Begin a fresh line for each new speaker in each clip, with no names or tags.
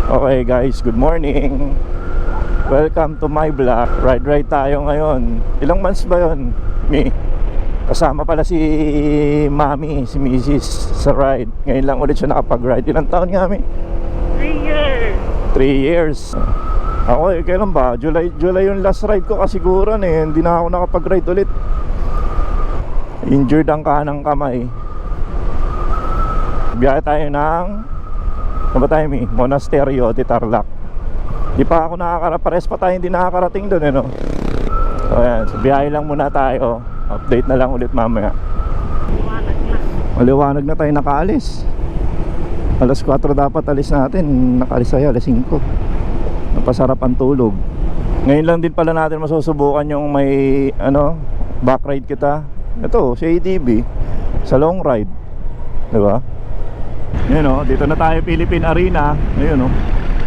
Okay guys, good morning. Welcome to my vlog. Ride tayo ngayon. Ilang months ba yun? Kasama pala si Mami, si Mrs. sa ride. Ngayon lang ulit siya nakapag-ride. Ilang taon nga, Mi?
3 years.
3 years. Ako kailan ba? July yung last ride ko kasiguran eh. Hindi na ako nakapag-ride ulit. Injured ang kanang kamay. Biyahe tayo ng ano ba tayo, Mi? Monasterio de Tarlac. Di pa ako pares pa tayo hindi nakakarating doon eh, no? So ayan, so biyahe lang muna tayo. Update na lang ulit mamaya.
Liwanag na.
Maliwanag na tayo nakaalis. Alas 4 dapat alis natin. Nakaalis tayo alas 5. Napasarap ang tulog. Ngayon lang din pala natin masusubukan yung may back ride kita. Ito, si ATV sa long ride. Diba? Yun, dito na tayo Philippine Arena. Ayun,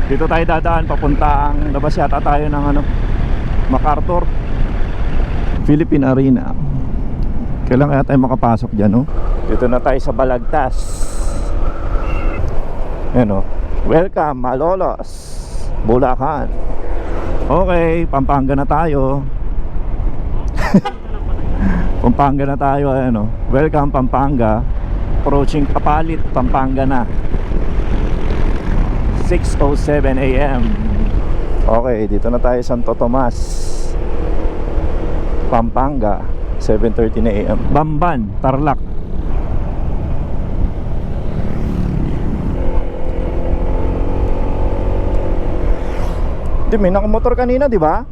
dito tayo dadaan papuntang labas yata tayo ng MacArthur. Philippine Arena. Kailan kaya tayo makapasok dyan, Dito na tayo sa Balagtas. Ayun, welcome Malolos, Bulacan. Okay, Pampanga na tayo. Pampanga na tayo, welcome Pampanga. Approaching Kapalit, Pampanga na. 6:07 AM. Okay, dito na tayo Santo Tomas, Pampanga. 7:30 AM. Bamban, Tarlac. Di, may nakamotor kanina, di ba?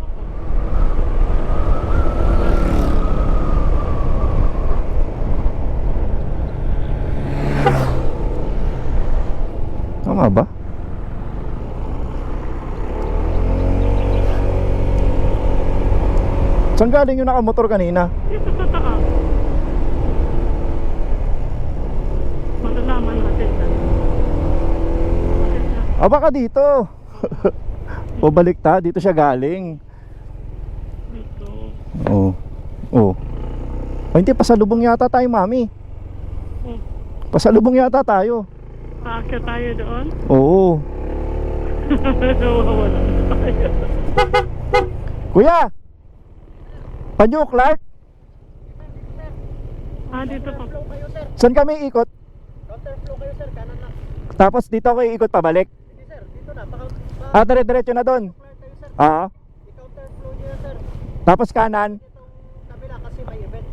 Tama ba? Saan galing yung nakamotor kanina?
Dito sa taas. Malalaman natin na.
Baka dito. O baliktad, dito siya galing.
Dito.
Oh. Hindi, pasalubong yata tayo, Mami. Pasalubong yata tayo.
Aakyat tayo doon.
Oo.
Nawawala tayo.
Kuya! Panyo, Clark?
Dito pa.
Saan kami ikot?
Counterflow kayo sir, kanan lang.
Tapos dito ako ikot pabalik?
Hindi sir, dito na.
Dire-diretso na doon.
Kayo sir,
Oo.
i-counterflow nyo sir.
Tapos kanan.
Itong kabila kasi may event.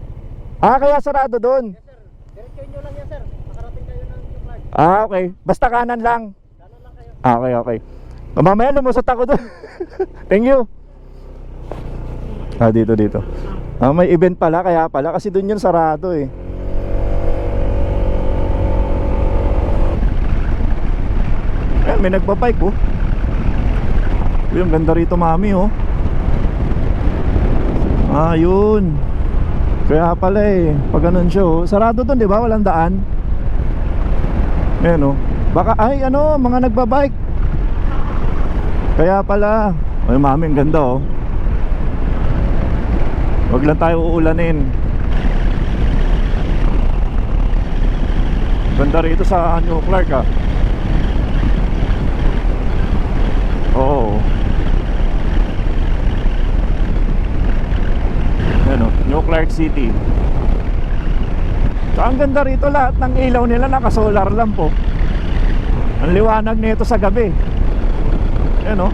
Kaya sarado doon.
Yes sir, diretso nyo lang yan sir. Makarating kayo ng New Clark.
Okay. Basta kanan lang.
Kanan lang kayo.
Okay. Mamaya lumusot ako doon. Thank you. Dito. May event pala, kaya pala. Kasi doon yun sarado eh. Ayan, may nagbabike oh. Yung ganda rito, Mami oh. Yun. Kaya pala eh, pag ganun siya oh. Sarado doon, di ba? Walang daan. Ayan oh. Baka, mga nagbabike. Kaya pala. Ay, Mami, ang ganda oh. Wag lang tayo uulanin. Ganda rito sa New Clark Oo. New Clark City. So, ang ganda rito, lahat ng ilaw nila naka-solar lang po. Ang liwanag nito sa gabi. Ito.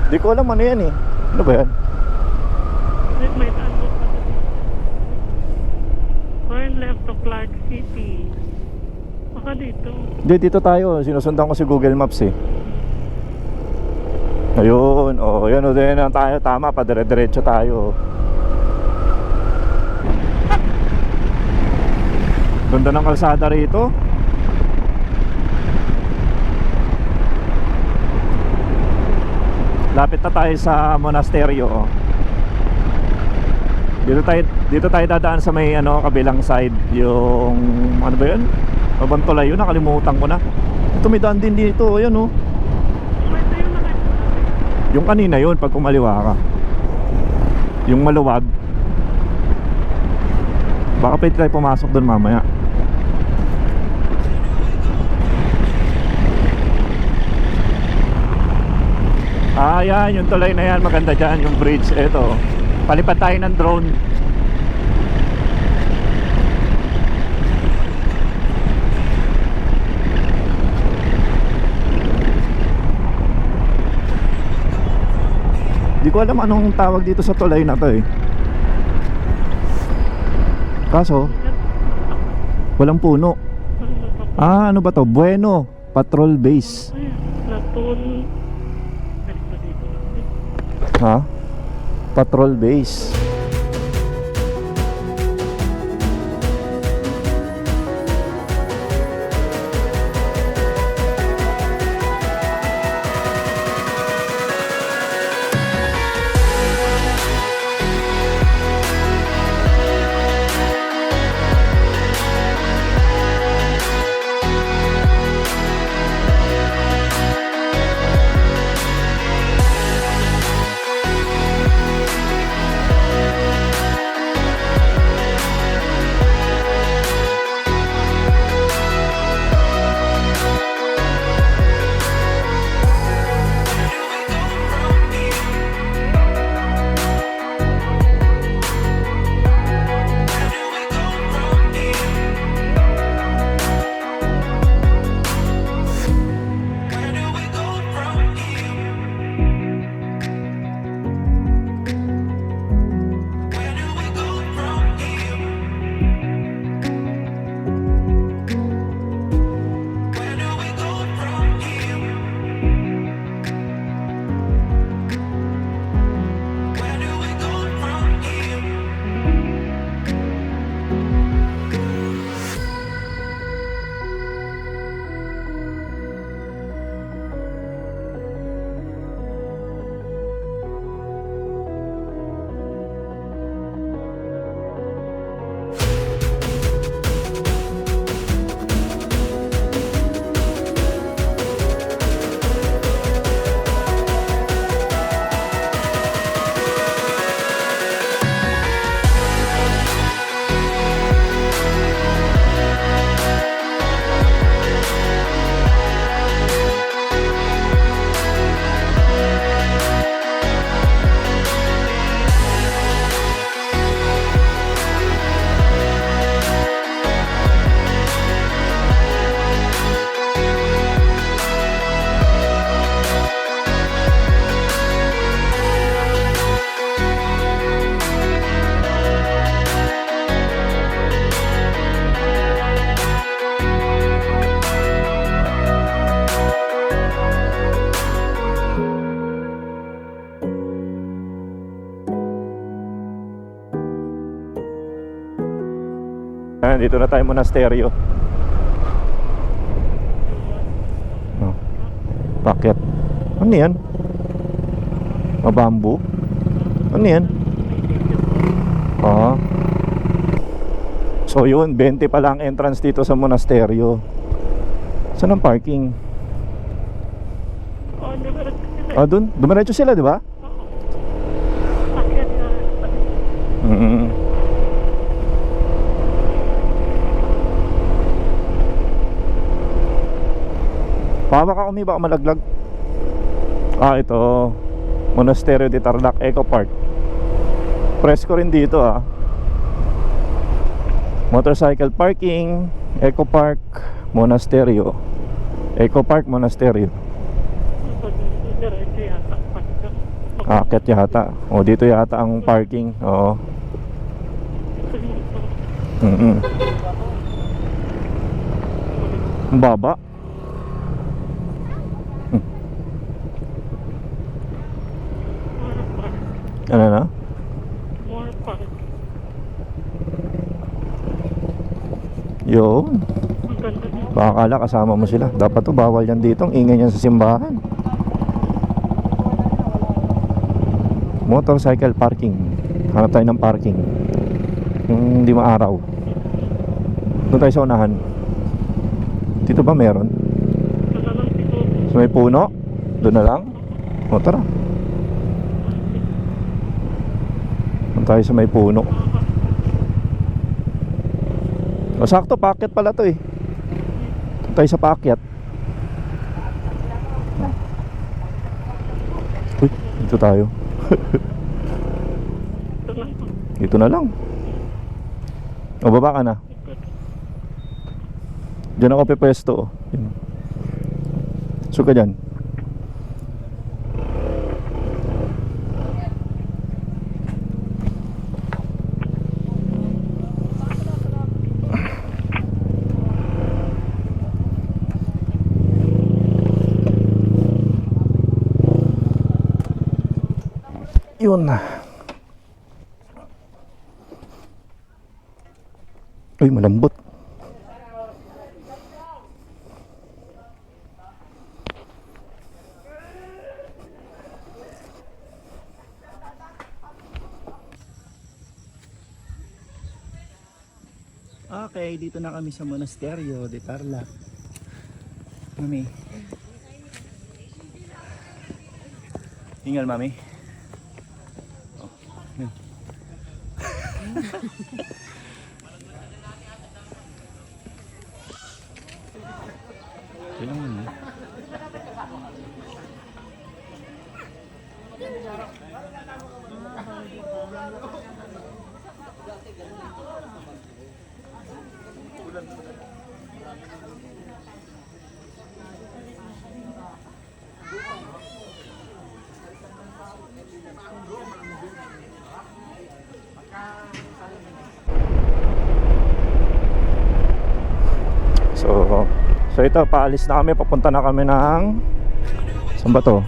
Di ko alam ano yan eh. Ano ba yan?
May tanong pa. Turn left to Clark City. Baka dito.
Hindi, dito tayo. Sinusundan ko si Google Maps eh. Ayun. Yan o din tayo. Tama, padire-diretso tayo. Ganda ng kalsada rito. Lapit na tayo sa monasteryo. Dito tayo dadaan sa may kabilang side. Yung ano ba yun? Mabantolay yun, nakalimutan ko na. Ito may daan din dito. Ayan oh.
Ito yung
Yung kanina yun, pag kumaliwa ka. Yung maluwag. Baka pwede tayo pumasok doon mamaya. Yan, yung tulay na yan, maganda dyan, yung bridge. Eto, palipad tayo ng drone. Di ko alam anong tawag dito sa tulay na to eh. Kaso walang puno. Ano ba to? Bueno Patrol Base.
Laton.
Ha? Patrol Base. Dito na tayo monasteryo. Bakit? Ano yan? Mabambu? Ano yan? So yun, 20 pa lang entrance dito sa monasteryo. Saan ang parking? Dun? Dumiretso sila, di ba? Pawa ka kung baka malaglag. Ito Monasterio de Tarlac Eco Park. Presko rin dito motorcycle parking, Eco Park, Monasterio. Eco Park, Monasterio. Akit yata. Dito yata ang parking. Oo. Ang baba. Ano na? Yun. Baka akala kasama mo sila. Dapat to bawal yan dito. Ang ingay yan sa simbahan. Motorcycle parking. Hanap tayo ng parking. Yung hindi maaraw. Doon tayo sa unahan. Dito ba meron? So may puno? Doon na lang? Tara. Doon tayo sa may puno. O sakto, paakyat pala to eh. Tayo sa paakyat. Uy, dito tayo.
Ito lang po.
Dito na lang. O, baba ka na. Diyan ako pipwesto. Oh. Yun. So ka dyan. Yun na. Uy, malambot. Okay, dito na kami sa Monasterio de Tarlac. Mami. Hingal, mami. Oh, yun. Kailangan na. So ito, paalis na kami, papunta na kami ng saan ba to?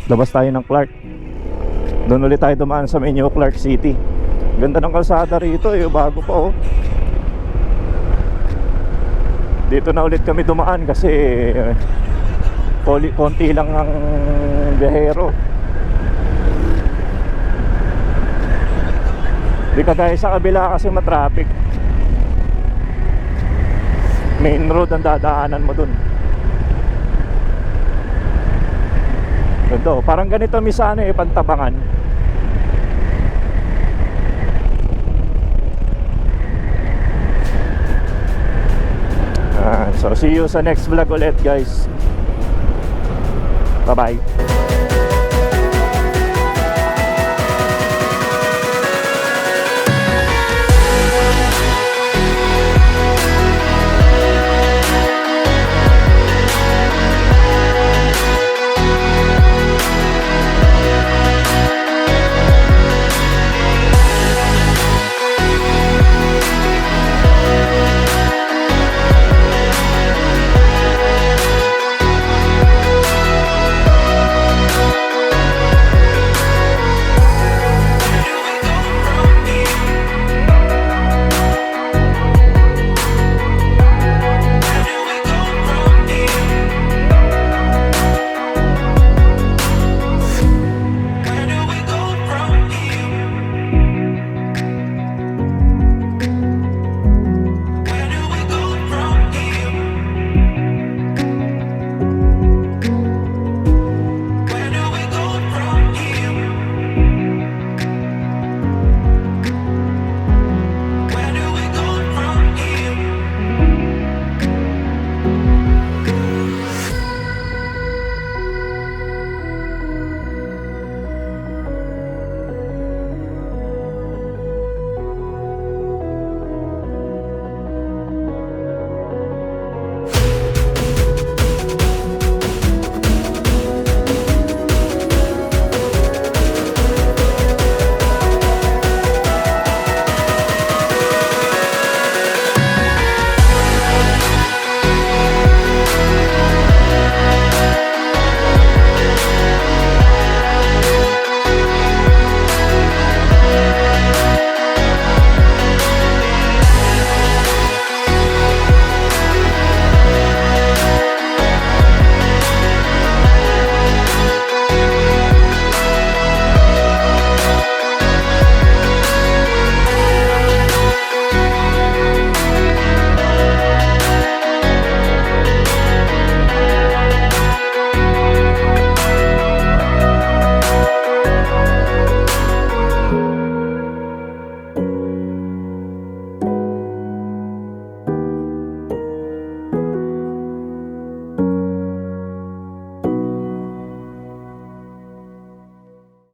Labas tayo ng Clark. Doon ulit tayo dumaan sa New Clark City. Ganda ng kalsada rito eh, bago pa oh. Dito na ulit kami dumaan kasi konti lang ang biyahero. Di kagaya sa kabila kasi matraffic. Main road ang dadaanan mo dun. Ito, parang ganito misana eh, Pantabangan. So see you sa next vlog ulit guys. Bye bye.